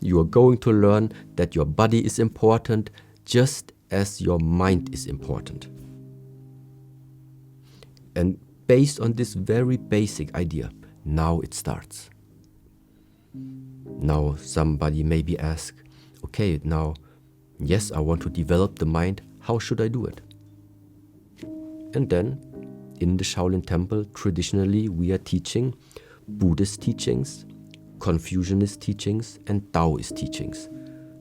You are going to learn that your body is important just as your mind is important. And based on this very basic idea, now it starts. Now somebody maybe asks, okay, now, yes, I want to develop the mind. How should I do it? And then, in the Shaolin Temple, traditionally we are teaching Buddhist teachings, Confucianist teachings, and Taoist teachings.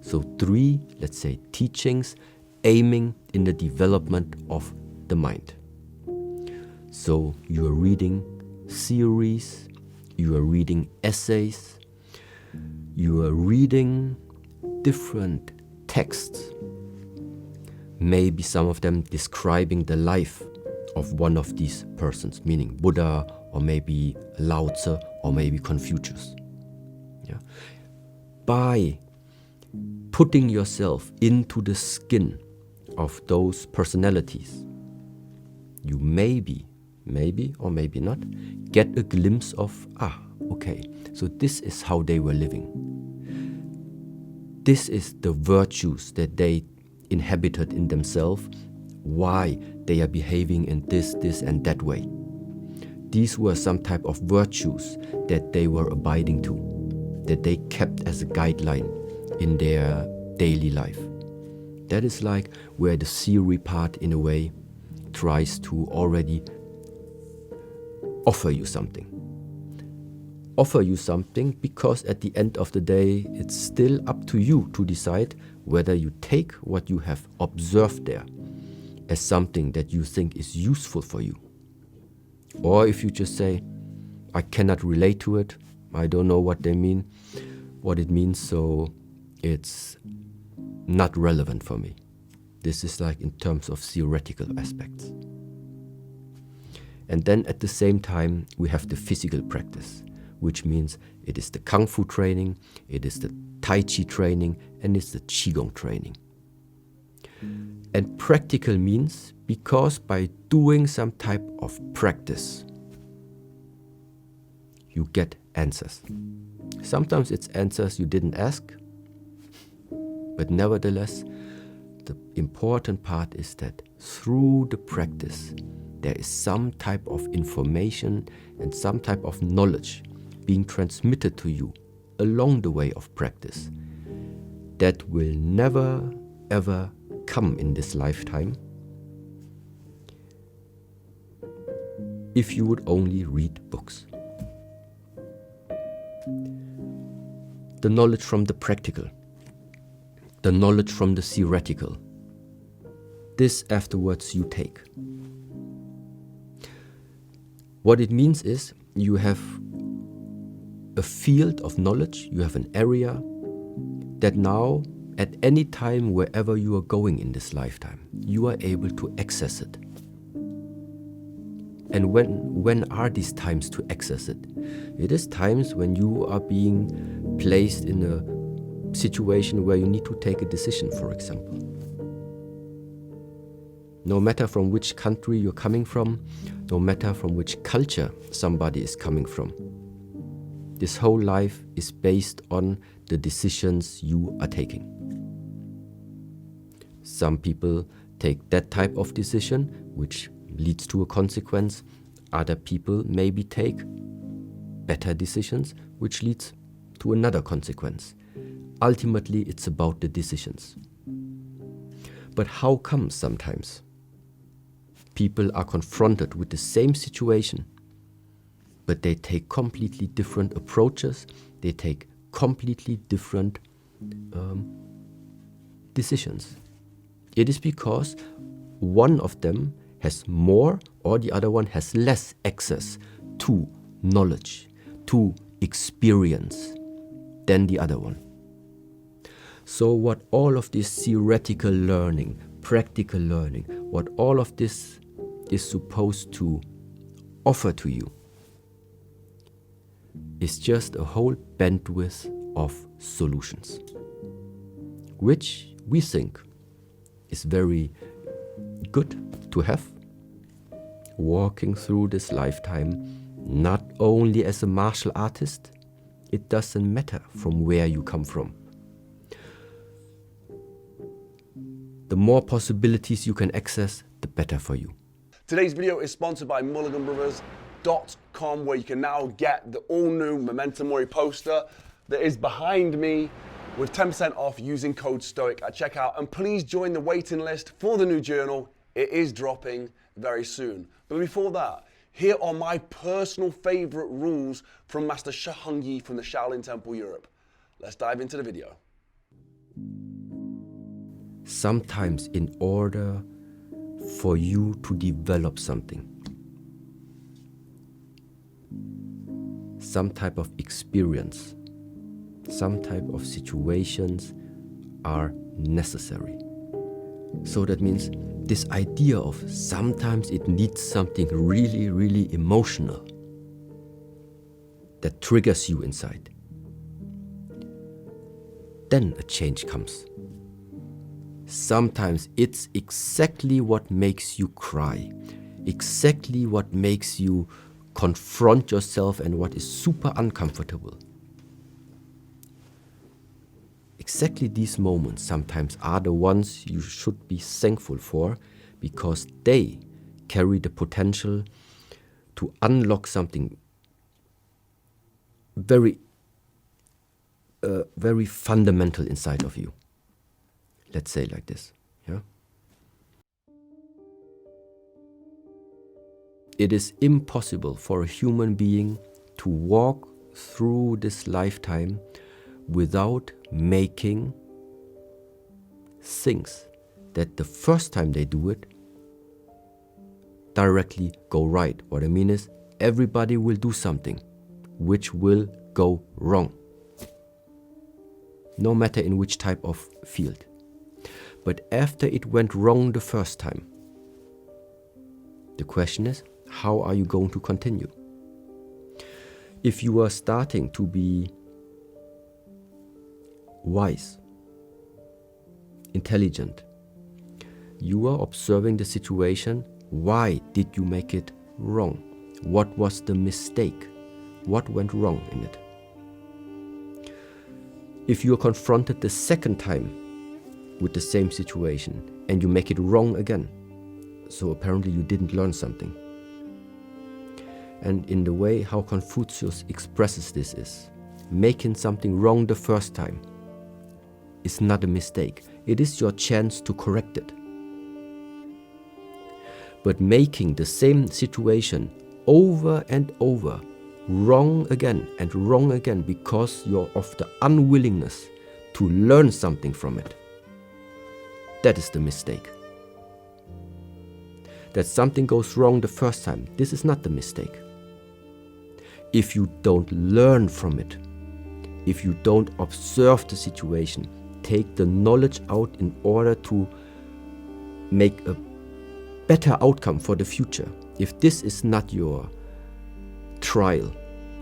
So 3, let's say, teachings aiming in the development of the mind. So you are reading theories, you are reading essays, you are reading different texts, maybe some of them describing the life of one of these persons, meaning Buddha, or maybe Lao Tzu, or maybe Confucius. Yeah. By putting yourself into the skin of those personalities, you maybe or maybe not, get a glimpse of, okay, so this is how they were living. This is the virtues that they inhabited in themselves, why they are behaving in this and that way. These were some type of virtues that they were abiding to, that they kept as a guideline in their daily life. That is like where the theory part, in a way, tries to already offer you something. Offer you something because at the end of the day, it's still up to you to decide whether you take what you have observed there as something that you think is useful for you. Or if you just say, I cannot relate to it, I don't know what it means, so it's not relevant for me. This is like in terms of theoretical aspects. And then at the same time, we have the physical practice, which means it is the Kung Fu training, it is the Tai Chi training, and it's the Qigong training. And practical means because by doing some type of practice, you get answers. Sometimes it's answers you didn't ask, but nevertheless, the important part is that through the practice, there is some type of information and some type of knowledge being transmitted to you along the way of practice that will never ever come in this lifetime if you would only read books. The knowledge from the practical, the knowledge from the theoretical, this afterwards you take. What it means is you have a field of knowledge, you have an area that now at any time wherever you are going in this lifetime, you are able to access it. And when are these times to access it? It is times when you are being placed in a situation where you need to take a decision, for example. No matter from which country you're coming from, no matter from which culture somebody is coming from, this whole life is based on the decisions you are taking. Some people take that type of decision, which leads to a consequence. Other people maybe take better decisions, which leads to another consequence. Ultimately, it's about the decisions. But how come sometimes people are confronted with the same situation, but they take completely different approaches, they take completely different decisions? It is because one of them has more or the other one has less access to knowledge, to experience than the other one. So what all of this theoretical learning, practical learning, what all of this is supposed to offer to you is just a whole bandwidth of solutions, which we think is very good to have, walking through this lifetime, not only as a martial artist. It doesn't matter from where you come from, the more possibilities you can access, the better for you. Today's video is sponsored by MulliganBrothers.com, where you can now get the all-new Memento Mori poster that is behind me with 10% off using code STOIC at checkout. And please join the waiting list for the new journal. It is dropping very soon. But before that, here are my personal favorite rules from Master Shi Heng Yi from the Shaolin Temple Europe. Let's dive into the video. Sometimes in order for you to develop something, some type of experience, some type of situations are necessary. So that means this idea of sometimes it needs something really, really emotional that triggers you inside. Then a change comes. Sometimes it's exactly what makes you cry, exactly what makes you confront yourself and what is super uncomfortable. Exactly these moments sometimes are the ones you should be thankful for, because they carry the potential to unlock something very fundamental inside of you. Let's say like this, yeah? It is impossible for a human being to walk through this lifetime without making things that the first time they do it directly go right. What I mean is, everybody will do something which will go wrong, no matter in which type of field. But after it went wrong the first time, the question is, how are you going to continue? If you are starting to be wise, intelligent, you are observing the situation. Why did you make it wrong? What was the mistake? What went wrong in it? If you are confronted the second time with the same situation and you make it wrong again, so apparently you didn't learn something. And in the way how Confucius expresses this is, making something wrong the first time is not a mistake. It is your chance to correct it. But making the same situation over and over, wrong again and wrong again, because you're of the unwillingness to learn something from it, that is the mistake. That something goes wrong the first time, this is not the mistake. If you don't learn from it, if you don't observe the situation, take the knowledge out in order to make a better outcome for the future, if this is not your trial,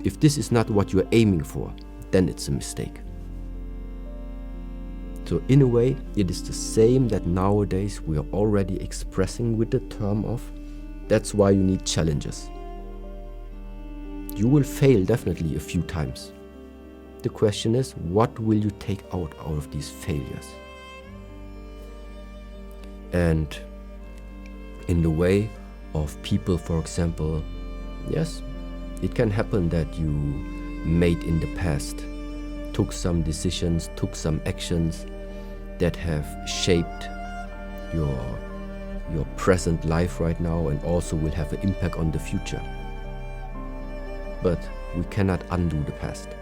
if this is not what you're aiming for, then it's a mistake. So in a way, it is the same that nowadays we are already expressing with the term of, that's why you need challenges. You will fail definitely a few times. The question is, what will you take out of these failures? And in the way of people, for example, yes, it can happen that you made in the past, took some decisions, took some actions that have shaped your present life right now and also will have an impact on the future. But we cannot undo the past.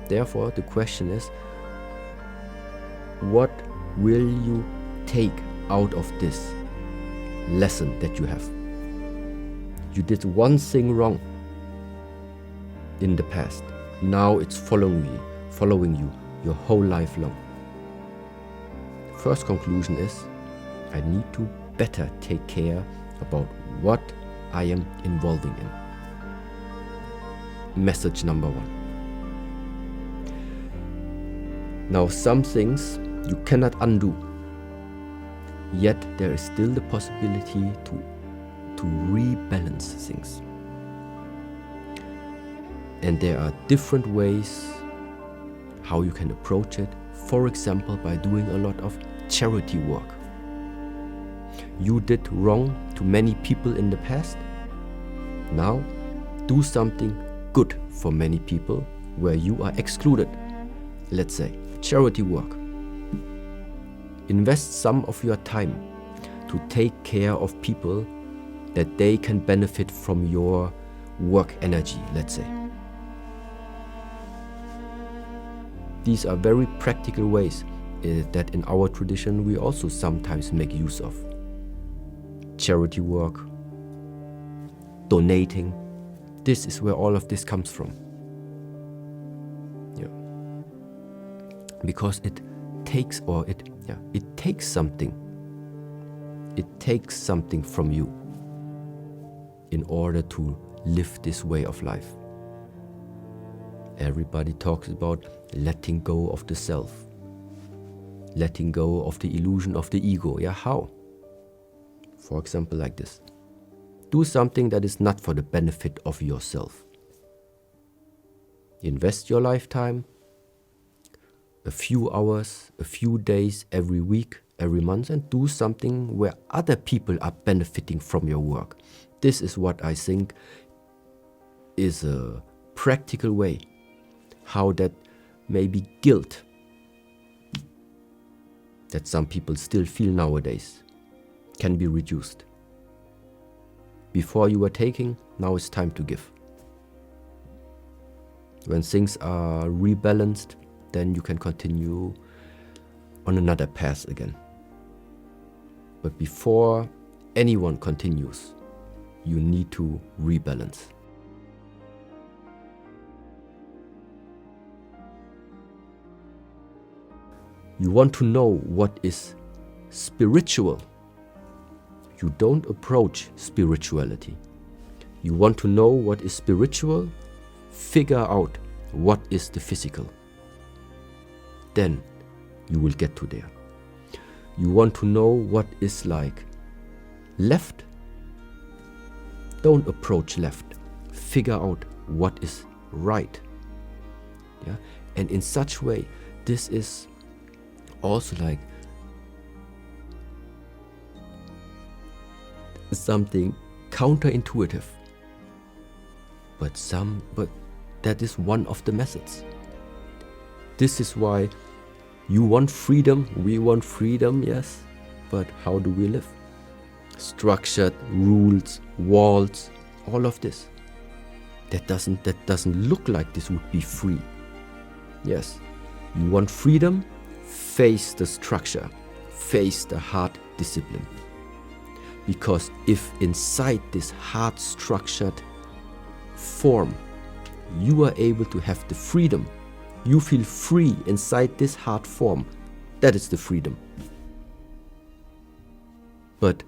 Therefore, the question is, what will you take out of this lesson that you have? You did one thing wrong in the past. Now it's following you your whole life long. First conclusion is, I need to better take care about what I am involving in. Message number one. Now, some things you cannot undo, yet there is still the possibility to rebalance things. And there are different ways how you can approach it. For example, by doing a lot of charity work. you did wrong to many people in the past. Now, do something good for many people where you are excluded. Let's say charity work. Invest some of your time to take care of people that they can benefit from your work energy, let's say. These are very practical ways that in our tradition we also sometimes make use of. Charity work, donating, this is where all of this comes from. Yeah. Because it takes something. It takes something from you in order to live this way of life. Everybody talks about letting go of the self, letting go of the illusion of the ego. Yeah, how? For example, like this. Do something that is not for the benefit of yourself. Invest your lifetime, a few hours, a few days every week, every month, and do something where other people are benefiting from your work. This is what I think is a practical way how that maybe guilt that some people still feel nowadays can be reduced. Before you were taking, now it's time to give. When things are rebalanced, then you can continue on another path again. But before anyone continues, you need to rebalance. You want to know what is spiritual. You don't approach spirituality. You want to know what is spiritual, figure out what is the physical. Then you will get to there. You want to know what is like left. Don't approach left. Figure out what is right. Yeah? And in such way, this is also like something counterintuitive. But that is one of the methods. This is why you want freedom, we want freedom, yes. But how do we live? Structured rules, walls, all of this. That doesn't look like this would be free. Yes, you want freedom, face the structure, face the hard discipline. Because if inside this hard structured form, you are able to have the freedom, you feel free inside this hard form, that is the freedom. But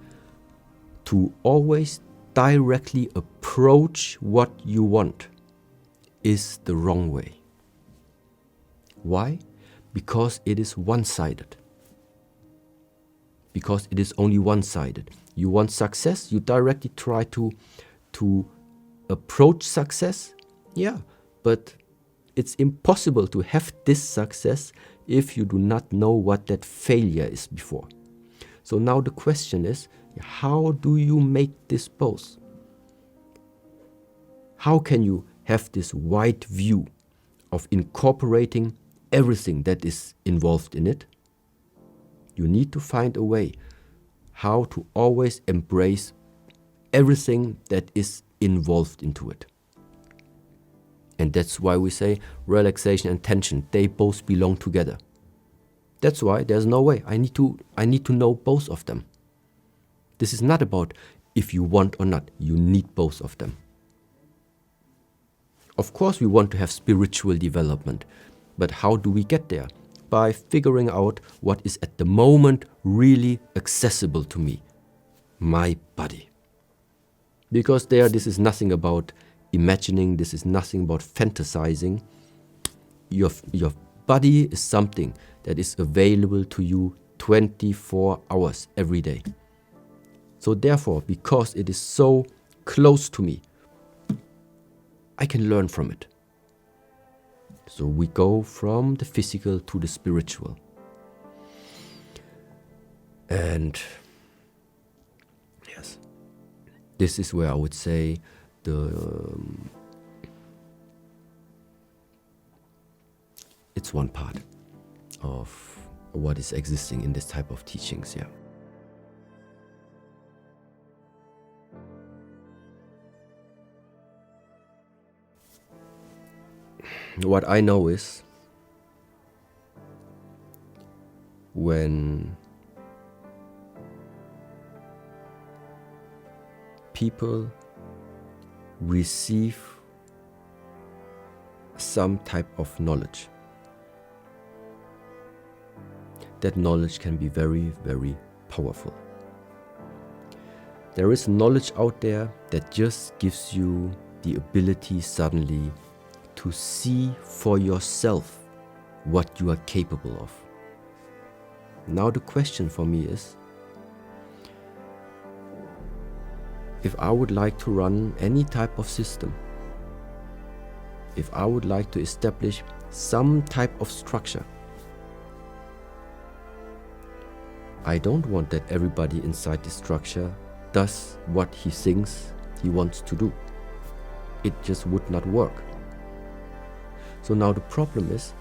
to always directly approach what you want is the wrong way. Why? Because it is one-sided. Because it is only one-sided. You want success, you directly try to approach success. Yeah, but it's impossible to have this success if you do not know what that failure is before. So now the question is, how do you make this both? How can you have this wide view of incorporating everything that is involved in it? You need to find a way how to always embrace everything that is involved into it. And that's why we say relaxation and tension, they both belong together. That's why there's no way. I need to know both of them. This is not about if you want or not. You need both of them. Of course we want to have spiritual development, but how do we get there? By figuring out what is at the moment really accessible to me, my body. Because this is nothing about imagining, this is nothing about fantasizing. Your body is something that is available to you 24 hours every day. So therefore, because it is so close to me, I can learn from it. So we go from the physical to the spiritual. And this is where I would say it's one part of what is existing in this type of teachings, yeah. What I know is when people receive some type of knowledge, that knowledge can be very, very powerful. There is knowledge out there that just gives you the ability suddenly to see for yourself what you are capable of. Now the question for me is, if I would like to run any type of system, if I would like to establish some type of structure, I don't want that everybody inside the structure does what he thinks he wants to do. It just would not work. So now the problem is,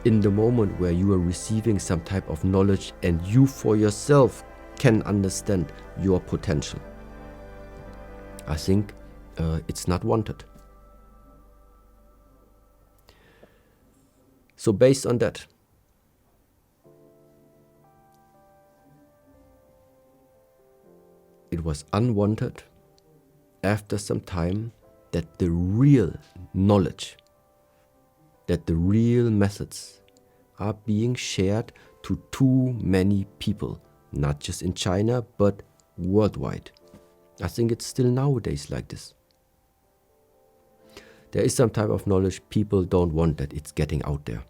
in the moment where you are receiving some type of knowledge and you for yourself can understand your potential, I think it's not wanted. So based on that, it was unwanted after some time that the real knowledge, that the real methods are being shared to too many people, not just in China, but worldwide. I think it's still nowadays like this. There is some type of knowledge people don't want that it's getting out there.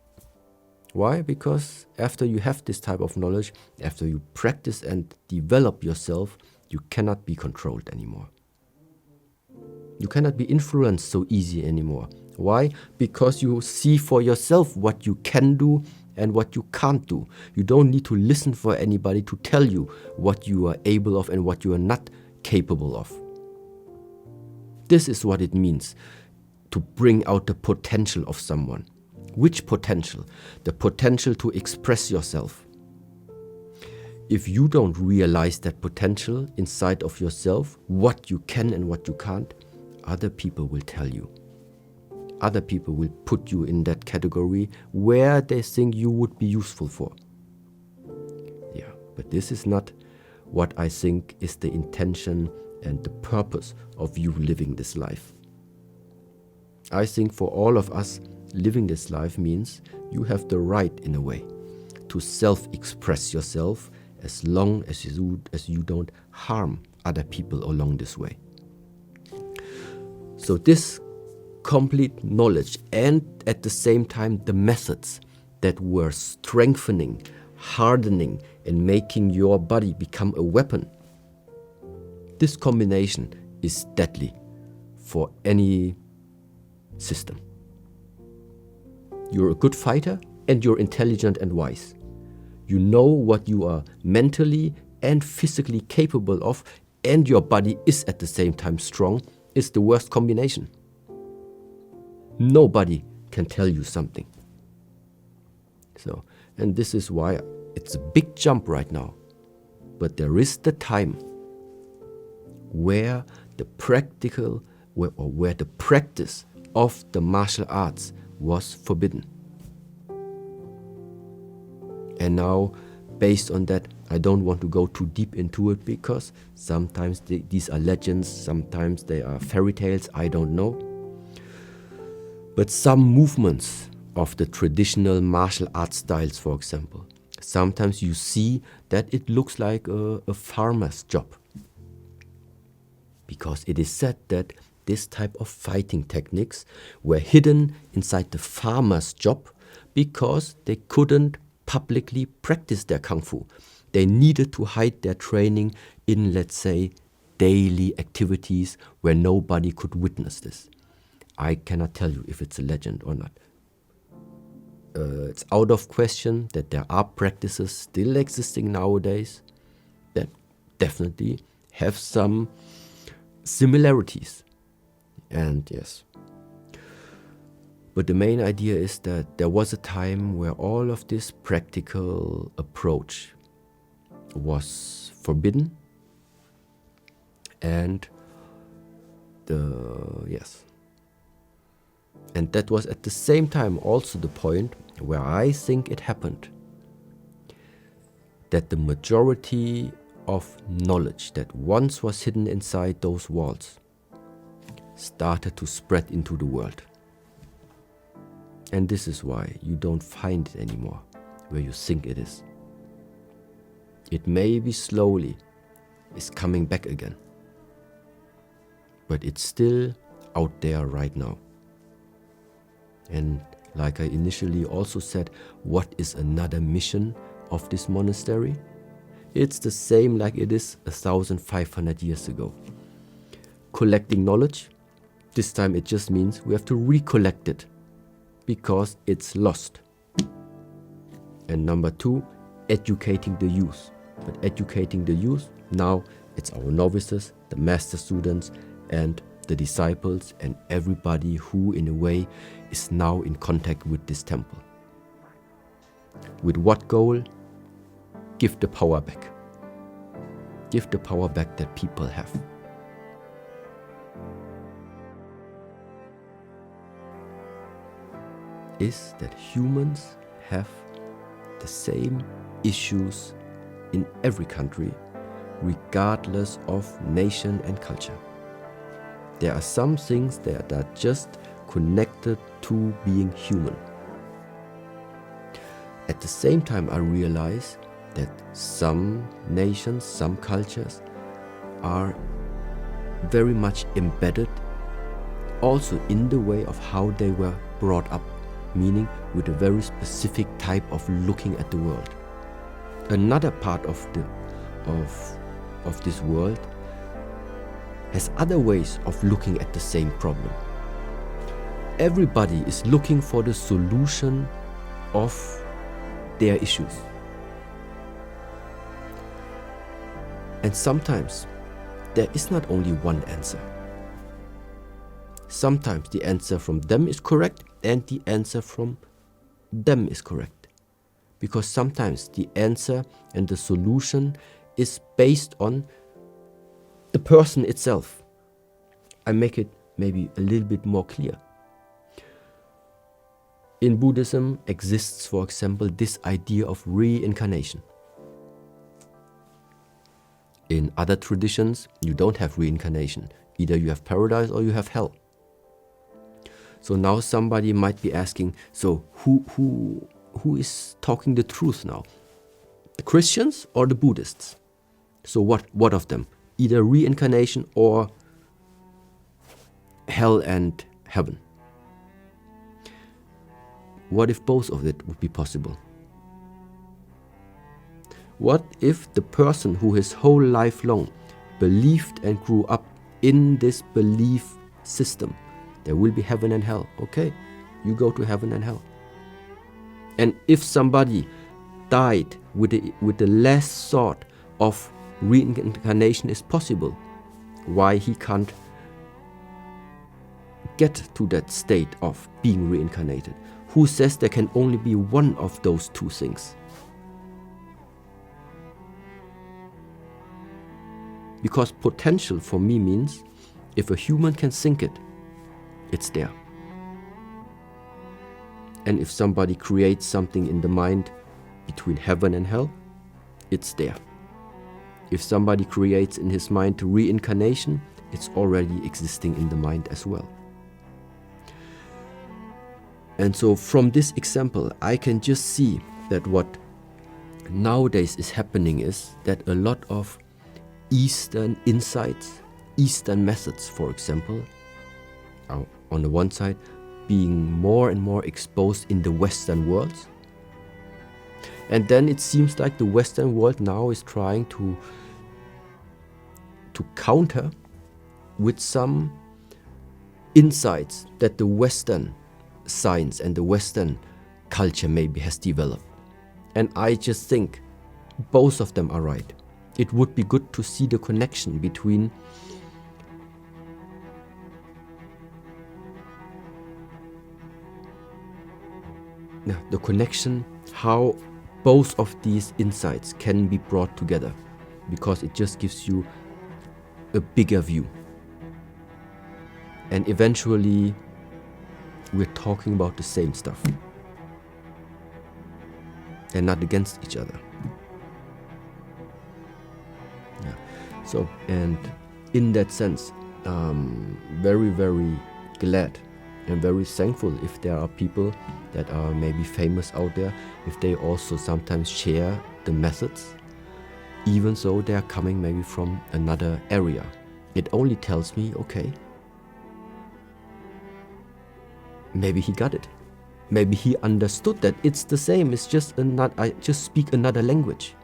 Why? Because after you have this type of knowledge, after you practice and develop yourself, you cannot be controlled anymore. You cannot be influenced so easy anymore. Why? Because you see for yourself what you can do and what you can't do. You don't need to listen for anybody to tell you what you are able of and what you are not capable of. This is what it means to bring out the potential of someone. Which potential? The potential to express yourself. If you don't realize that potential inside of yourself, what you can and what you can't, other people will tell you. Other people will put you in that category where they think you would be useful for. Yeah, but this is not what I think is the intention and the purpose of you living this life. I think for all of us, living this life means you have the right, in a way, to self-express yourself as long as you don't harm other people along this way. So this complete knowledge and at the same time the methods that were strengthening, hardening and making your body become a weapon, this combination is deadly for any system. You're a good fighter and you're intelligent and wise. You know what you are mentally and physically capable of, and your body is at the same time strong, is the worst combination. Nobody can tell you something. So, and this is why it's a big jump right now. But there is the time where the practical, where the practice of the martial arts was forbidden. And now, based on that, I don't want to go too deep into it because sometimes these are legends, sometimes they are fairy tales, I don't know. But some movements of the traditional martial arts styles, for example, sometimes you see that it looks like a farmer's job. Because it is said that this type of fighting techniques were hidden inside the farmer's job because they couldn't publicly practice their kung fu. They needed to hide their training in, let's say, daily activities where nobody could witness this. I cannot tell you if it's a legend or not. It's out of question that there are practices still existing nowadays that definitely have some similarities. And yes. But the main idea is that there was a time where all of this practical approach was forbidden, and and that was at the same time also the point where I think it happened that the majority of knowledge that once was hidden inside those walls started to spread into the world. And this is why you don't find it anymore where you think it is. It maybe slowly is coming back again, but it's still out there right now. And like I initially also said, what is another mission of this monastery? It's the same like it is 1,500 years ago. Collecting knowledge. This time it just means we have to recollect it because it's lost. And number 2, educating the youth. But educating the youth, now it's our novices, the master students, and the disciples, and everybody who in a way is now in contact with this temple. With what goal? Give the power back. Give the power back that people have. Is that humans have the same issues in every country, regardless of nation and culture. There are some things that are just connected to being human. At the same time, I realize that some nations, some cultures are very much embedded also in the way of how they were brought up, meaning with a very specific type of looking at the world. Another part of this world has other ways of looking at the same problem. Everybody is looking for the solution of their issues. And sometimes there is not only one answer. Sometimes the answer from them is correct and the answer from them is correct. Because sometimes the answer and the solution is based on the person itself. I make it maybe a little bit more clear. In Buddhism exists, for example, this idea of reincarnation. In other traditions, you don't have reincarnation. Either you have paradise or you have hell. So now somebody might be asking, so who is talking the truth now? The Christians or the Buddhists? So what of them? Either reincarnation or hell and heaven. What if both of it would be possible? What if the person who his whole life long believed and grew up in this belief system, there will be heaven and hell. Okay, you go to heaven and hell. And if somebody died with the last thought of reincarnation is possible, why he can't get to that state of being reincarnated? Who says there can only be one of those two things? Because potential for me means if a human can think it, it's there. And if somebody creates something in the mind between heaven and hell, it's there. If somebody creates in his mind reincarnation, it's already existing in the mind as well. And so from this example, I can just see that what nowadays is happening is that a lot of Eastern insights, Eastern methods, for example, are on the one side being more and more exposed in the Western world. And then it seems like the Western world now is trying to counter with some insights that the Western science and the Western culture maybe has developed. And I just think both of them are right. It would be good to see the connection between the connection, how both of these insights can be brought together, because it just gives you a bigger view. And eventually, we're talking about the same stuff and not against each other. Yeah. So, and in that sense, very, very glad and very thankful if there are people that are maybe famous out there, if they also sometimes share the methods, even though they are coming maybe from another area. It only tells me, okay, maybe he got it. Maybe he understood that it's the same. It's just I just speak another language.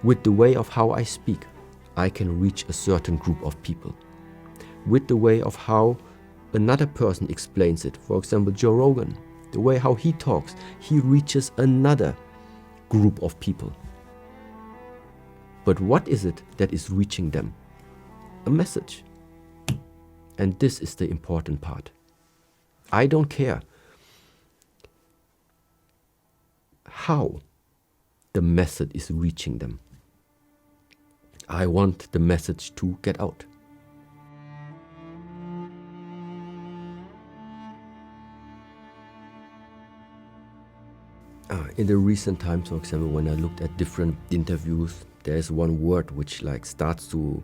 With the way of how I speak, I can reach a certain group of people. With the way of how another person explains it, for example, Joe Rogan, the way how he talks, he reaches another group of people. But what is it that is reaching them? A message. And this is the important part. I don't care how the message is reaching them. I want the message to get out. In the recent times, for example, when I looked at different interviews, there is one word which like starts to,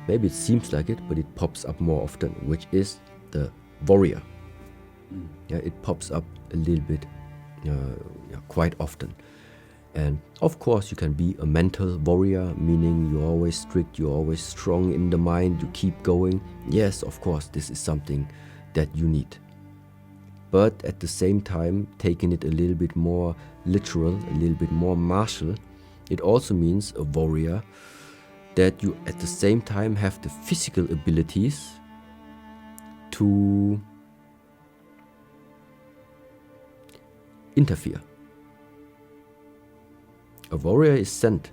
maybe it seems like it, but it pops up more often, which is the warrior. Yeah, it pops up a little bit, quite often. And of course, you can be a mental warrior, meaning you're always strict, you're always strong in the mind, you keep going. Yes, of course, this is something that you need. But at the same time, taking it a little bit more literal, a little bit more martial, it also means a warrior that you at the same time have the physical abilities to interfere. A warrior is sent.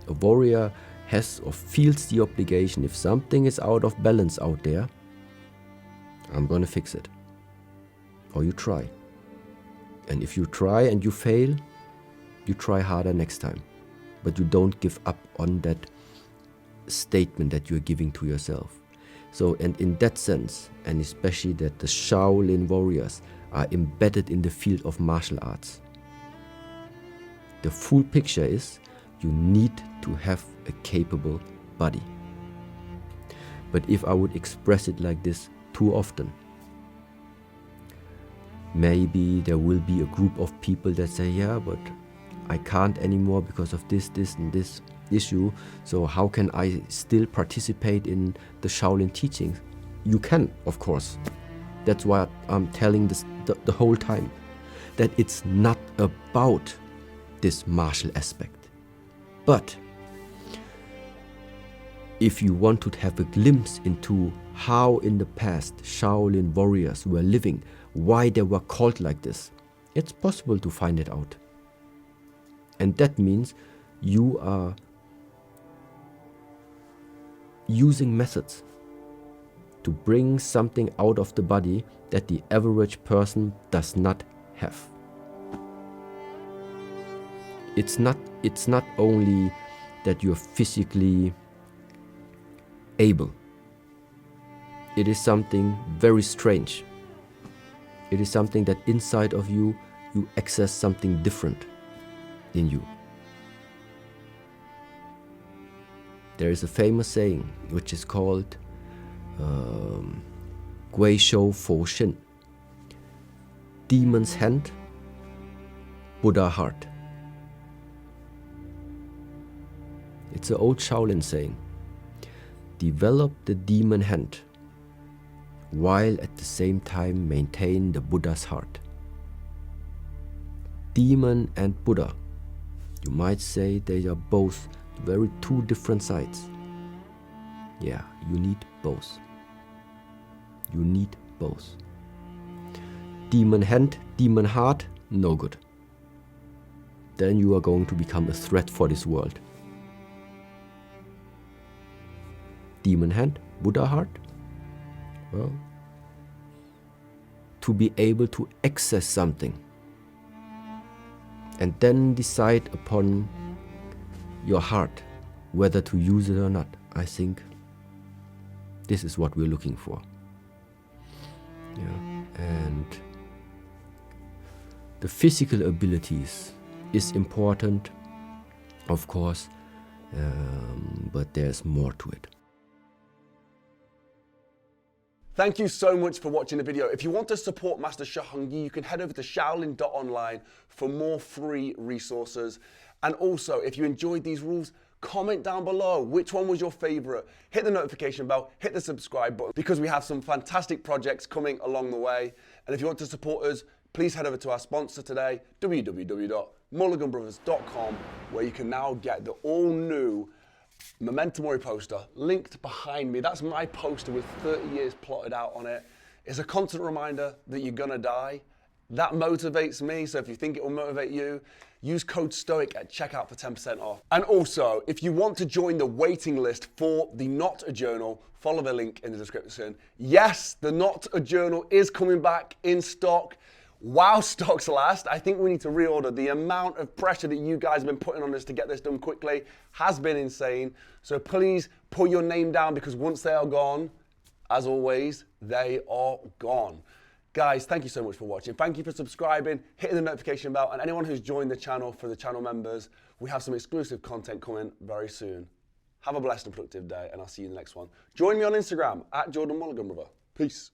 A warrior has or feels the obligation. If something is out of balance out there, I'm gonna fix it. Or you try. And if you try and you fail, you try harder next time. But you don't give up on that statement that you're giving to yourself. So, and in that sense, and especially that the Shaolin warriors are embedded in the field of martial arts, the full picture is you need to have a capable body. But if I would express it like this too often, maybe there will be a group of people that say, yeah, but I can't anymore because of this, and this issue. So how can I still participate in the Shaolin teachings? You can, of course. That's why I'm telling this the whole time, that it's not about this martial aspect. But if you want to have a glimpse into how in the past Shaolin warriors were living, why they were called like this, it's possible to find it out. And that means you are using methods to bring something out of the body that the average person does not have. It's not only that you're physically able. It is something very strange. It is something that inside of you access something different in you. There is a famous saying which is called Gui Shou Fo Shin, demon's hand, Buddha heart. It's an old Shaolin saying. Develop the demon hand while at the same time maintain the Buddha's heart. Demon and Buddha, you might say they are both very two different sides. Yeah, you need both. You need both. Demon hand, demon heart, no good. Then you are going to become a threat for this world. Demon hand, Buddha heart? Well, to be able to access something and then decide upon your heart whether to use it or not. I think this is what we're looking for. Yeah. And the physical abilities is important, of course, but there's more to it. Thank you so much for watching the video. If you want to support Master Shi Heng Yi, you can head over to shaolin.online for more free resources. And also, if you enjoyed these rules, comment down below which one was your favorite. Hit the notification bell, hit the subscribe button, because we have some fantastic projects coming along the way. And if you want to support us, please head over to our sponsor today, www.mulliganbrothers.com, where you can now get the all-new Memento Mori poster linked behind me. That's my poster with 30 years plotted out on it. It's a constant reminder that you're gonna die. That motivates me, so if you think it will motivate you, use code STOIC at checkout for 10% off. And also, if you want to join the waiting list for the Not a Journal, follow the link in the description. Yes, the Not a Journal is coming back in stock. While stocks last, I think we need to reorder. The amount of pressure that you guys have been putting on us to get this done quickly has been insane. So please put your name down, because once they are gone, as always, they are gone. Guys, thank you so much for watching. Thank you for subscribing, hitting the notification bell, and anyone who's joined the channel, for the channel members, we have some exclusive content coming very soon. Have a blessed and productive day, and I'll see you in the next one. Join me on Instagram at Jordan Mulligan, brother. Peace.